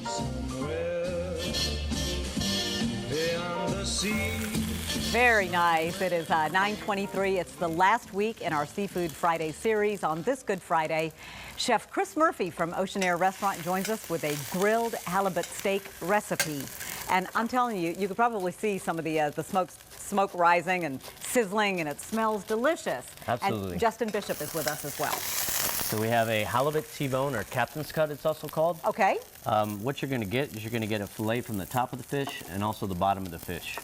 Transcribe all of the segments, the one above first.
somewhere beyond the sea. Very nice. It is 9:23. It's the last week in our Seafood Friday series. On this Good Friday, Chef Chris Murphy from Oceanaire Restaurant joins us with a grilled halibut steak recipe. And I'm telling you, you could probably see some of the smoke rising and sizzling, and it smells delicious. Absolutely. And Justin Bishop is with us as well. So we have a halibut T-bone, or captain's cut it's also called. Okay. What you're going to get is you're going to get a fillet from the top of the fish and also the bottom of the fish.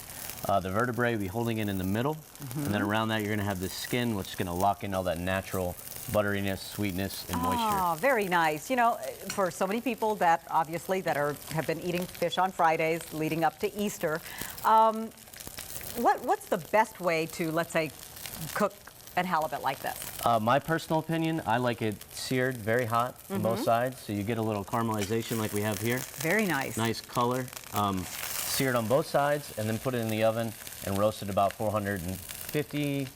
The vertebrae will be holding it in the middle, and then around that you're going to have the skin, which is going to lock in all that natural butteriness, sweetness, and moisture. Oh, very nice. You know, for so many people that obviously have been eating fish on Fridays leading up to Easter, what's the best way to, let's say, cook a halibut like this? My personal opinion, I like it seared very hot from both sides, so you get a little caramelization like we have here. Very nice. Nice color. Seared on both sides, and then put it in the oven and roasted about 450,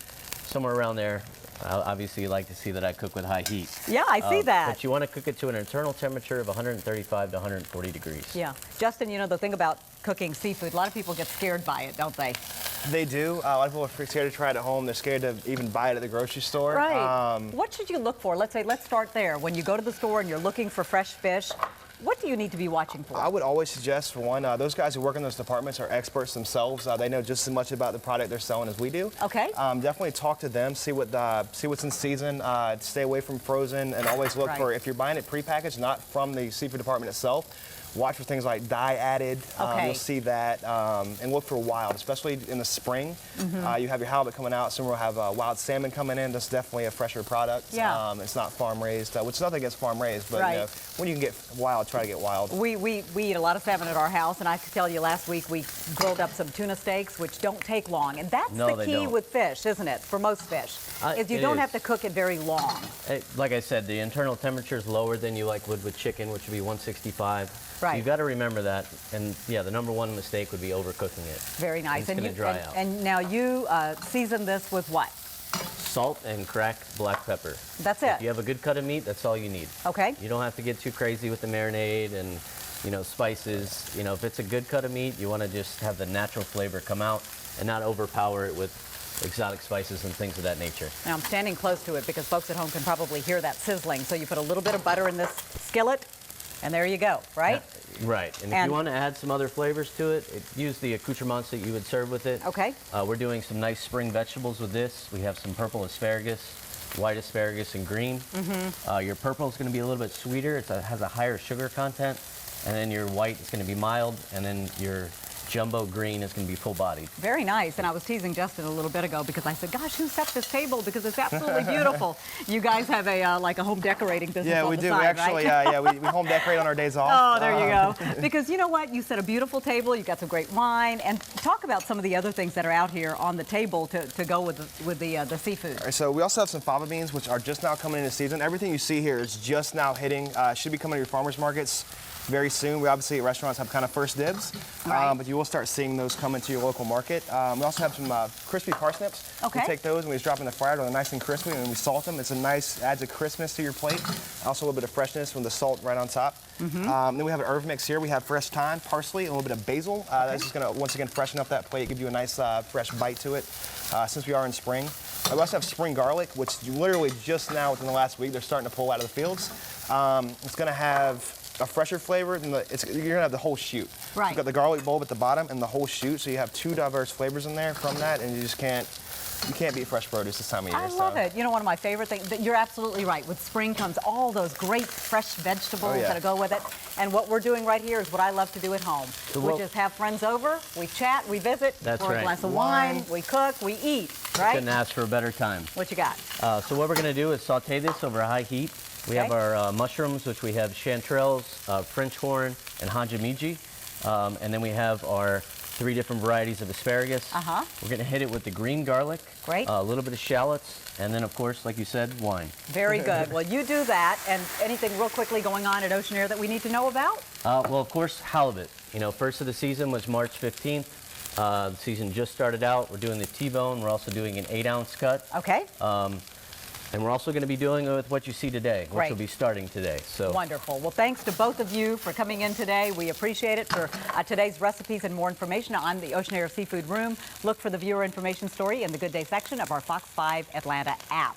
somewhere around there. Obviously, you like to see that I cook with high heat. Yeah, I see that. But you want to cook it to an internal temperature of 135 to 140 degrees. Yeah. Justin, you know, the thing about cooking seafood, a lot of people get scared by it, don't they? They do. A lot of people are scared to try it at home. They're scared to even buy it at the grocery store. Right. What should you look for? Let's start there. When you go to the store and you're looking for fresh fish, what do you need to be watching for? I would always suggest, for one, those guys who work in those departments are experts themselves. They know just as much about the product they're selling as we do. Okay. Definitely talk to them, see what's in season, stay away from frozen, and always look for, if you're buying it prepackaged, not from the seafood department itself, watch for things like dye added. You'll see that, and look for wild, especially in the spring. You have your halibut coming out. Soon we'll have wild salmon coming in. That's definitely a fresher product. Yeah. It's not farm raised, which is nothing against farm raised, but right. you know, when you can get wild, try to get wild. We eat a lot of salmon at our house, and I could tell you last week we grilled up some tuna steaks, which don't take long. And that's the key with fish, isn't it? For most fish, is you don't have to cook it very long. Like I said, the internal temperature is lower than you would with chicken, which would be 165. Right. You've got to remember that, and yeah, the number one mistake would be overcooking it. Very nice. And it's going to dry out. And now you season this with what? Salt and cracked black pepper. That's it? If you have a good cut of meat, that's all you need. Okay. You don't have to get too crazy with the marinade and, you know, spices. You know, if it's a good cut of meat, you want to just have the natural flavor come out and not overpower it with exotic spices and things of that nature. Now I'm standing close to it because folks at home can probably hear that sizzling. So you put a little bit of butter in this skillet, and there you go, right? Right, and if you want to add some other flavors to it, use the accoutrements that you would serve with it. Okay. We're doing some nice spring vegetables with this. We have some purple asparagus, white asparagus, and green. Your purple is going to be a little bit sweeter. It has a higher sugar content, and then your white is going to be mild, and then your jumbo green is going to be full-bodied. Very nice. And I was teasing Justin a little bit ago because I said, gosh, who set this table? Because it's absolutely beautiful. You guys have a like a home decorating business on the side, we actually, right? we home decorate on our days off. Oh, there you go. Because you know what? You set a beautiful table. You've got some great wine. And talk about some of the other things that are out here on the table to go with the seafood. All right, so we also have some fava beans, which are just now coming into season. Everything you see here is just now hitting. Should be coming to your farmers markets very soon. We obviously at restaurants have kind of first dibs, but you will start seeing those come into your local market. We also have some crispy parsnips. Okay. We take those and we just drop in the fryer when they're nice and crispy, and we salt them. It's a nice, adds a crispness to your plate. Also a little bit of freshness with the salt right on top. Then we have an herb mix here. We have fresh thyme, parsley, and a little bit of basil. That's just going to, once again, freshen up that plate, give you a nice fresh bite to it, since we are in spring. We also have spring garlic, which literally just now, within the last week, they're starting to pull out of the fields. It's going to have a fresher flavor, and you're gonna have the whole shoot. Right. You've got the garlic bulb at the bottom and the whole shoot, so you have two diverse flavors in there from that, and you just can't beat fresh produce this time of year. I love it. You know, one of my favorite things, you're absolutely right. With spring comes all those great fresh vegetables that go with it. And what we're doing right here is what I love to do at home, which is have friends over, we chat, we visit, pour a glass of wine, we cook, we eat, right? Couldn't ask for a better time. What you got? So what we're gonna do is saute this over high heat. We have our mushrooms, which we have chanterelles, French horn, and hanjamiji. And then we have our 3 different varieties of asparagus. We're going to hit it with the green garlic, a little bit of shallots, and then, of course, like you said, wine. Very good. Well, you do that. And anything real quickly going on at Oceanaire that we need to know about? Well, of course, halibut. You know, first of the season was March 15th. The season just started out. We're doing the T-bone. We're also doing an 8-ounce cut. Okay. And we're also going to be doing it with what you see today, which Great. will be starting today. So Wonderful. Well, thanks to both of you for coming in today. We appreciate it. For today's recipes and more information on the Oceanaire Seafood Room, look for the viewer information story in the Good Day section of our Fox 5 Atlanta app.